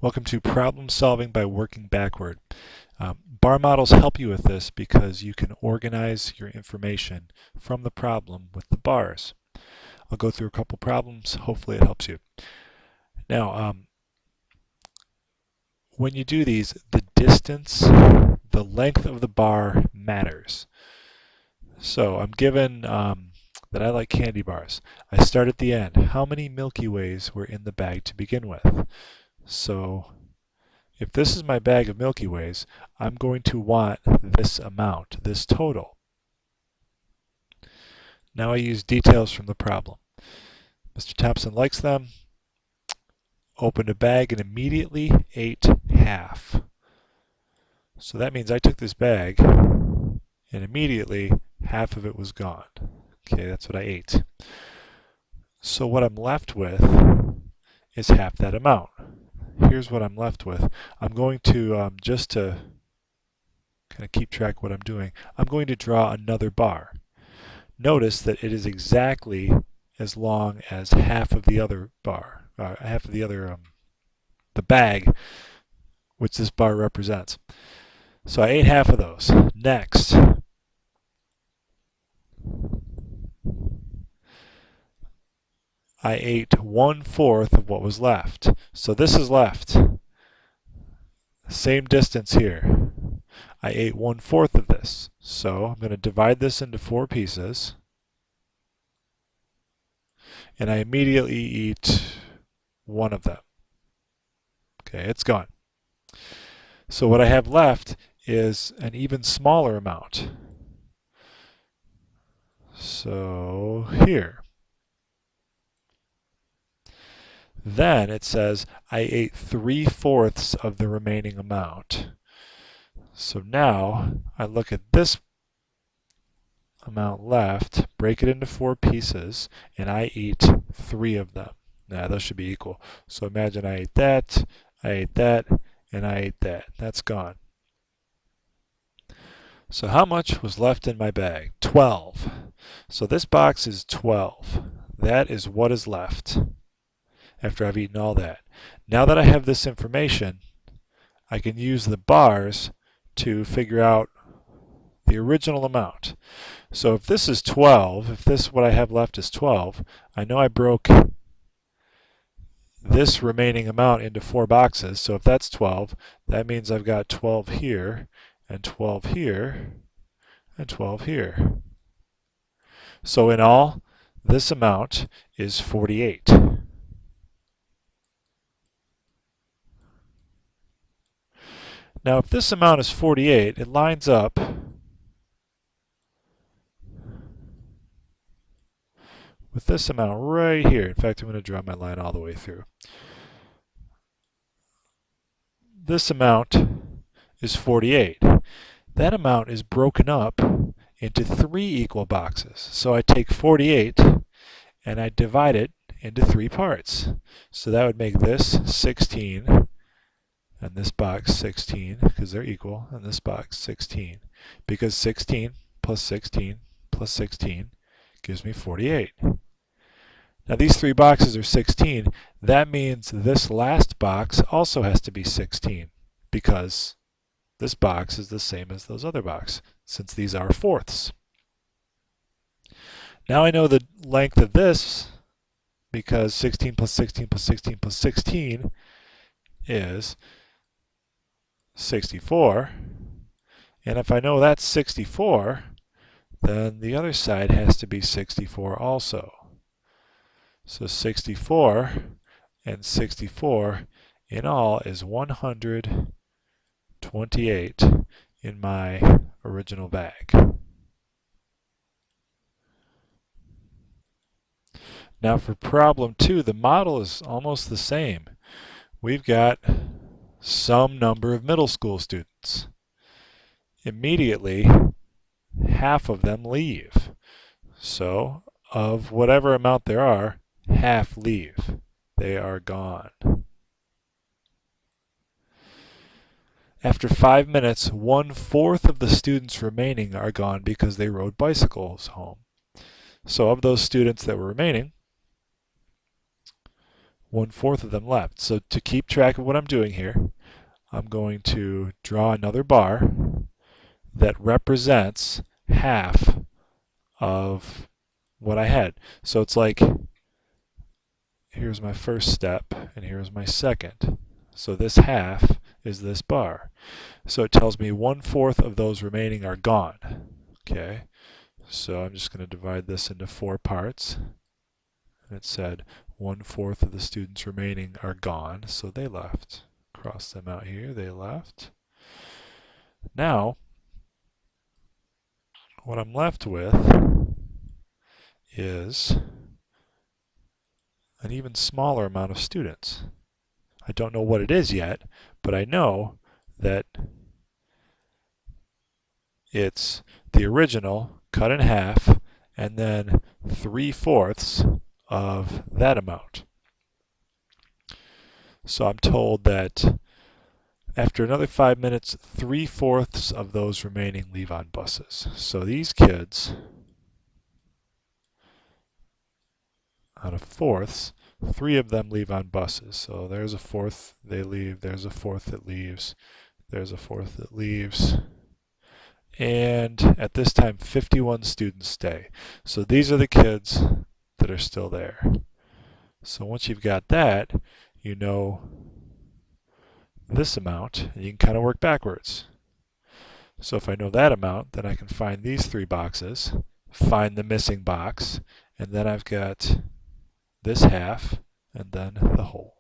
Welcome to Problem Solving by Working Backward. Bar models help you with this because you can organize your information from the problem with the bars. I'll go through a couple problems. Hopefully it helps you. Now, when you do these, the distance, the length of the bar matters. So I'm given that I like candy bars. I start at the end. How many Milky Ways were in the bag to begin with? So if this is my bag of Milky Ways, I'm going to want this amount, this total. Now I use details from the problem. Mr. Thompson likes them, opened a bag and immediately ate half. So that means I took this bag and immediately half of it was gone. Okay, that's what I ate. So what I'm left with is half that amount. Here's what I'm left with. I'm going to, just to kind of keep track of what I'm doing, I'm going to draw another bar. Notice that it is exactly as long as half of the other bar, the bag which this bar represents. So I ate half of those. Next, I ate 1/4 of what was left. So this is left. Same distance here. I ate 1/4 of this. So I'm going to divide this into 4 pieces. And I immediately eat one of them. Okay, it's gone. So what I have left is an even smaller amount. So here. Then it says I ate 3/4 of the remaining amount. So now I look at this amount left, break it into 4 pieces, and I eat 3 of them. Now those should be equal. So imagine I ate that, and I ate that. That's gone. So how much was left in my bag? 12. So this box is 12. That is what is left after I've eaten all that. Now that I have this information, I can use the bars to figure out the original amount. So if this is 12, if this what I have left is 12, I know I broke this remaining amount into 4 boxes. So if that's 12, that means I've got 12 here, and 12 here, and 12 here. So in all, this amount is 48. Now if this amount is 48, it lines up with this amount right here. In fact, I'm going to draw my line all the way through. This amount is 48. That amount is broken up into 3 equal boxes. So I take 48 and I divide it into 3 parts. So that would make this 16 and this box 16 because they're equal, and this box 16 because 16 plus 16 plus 16 gives me 48. Now these 3 boxes are 16. That means this last box also has to be 16 because this box is the same as those other boxes since these are fourths. Now I know the length of this because 16 plus 16 plus 16 plus 16 is 64. And if I know that's 64, then the other side has to be 64 also. So 64 and 64 in all is 128 in my original bag. Now for problem 2, the model is almost the same. We've got some number of middle school students. Immediately, half of them leave. So of whatever amount there are, half leave. They are gone. After 5 minutes, 1/4 of the students remaining are gone because they rode bicycles home. So of those students that were remaining, 1/4 of them left. So to keep track of what I'm doing here, I'm going to draw another bar that represents half of what I had. So it's like, here's my first step, and here's my second. So this half is this bar. So it tells me 1/4 of those remaining are gone. Okay, so I'm just going to divide this into 4 parts. And it said 1/4 of the students remaining are gone, so they left. Cross them out here, they left. Now, what I'm left with is an even smaller amount of students. I don't know what it is yet, but I know that it's the original cut in half and then 3/4 of that amount. So I'm told that after another 5 minutes, 3/4 of those remaining leave on buses. So these kids, out of fourths, 3 of them leave on buses. So there's a fourth they leave, there's a fourth that leaves, there's a fourth that leaves. And at this time, 51 students stay. So these are the kids that are still there. So once you've got that, you know this amount, and you can kind of work backwards. So if I know that amount, then I can find these 3 boxes, find the missing box, and then I've got this half, and then the whole.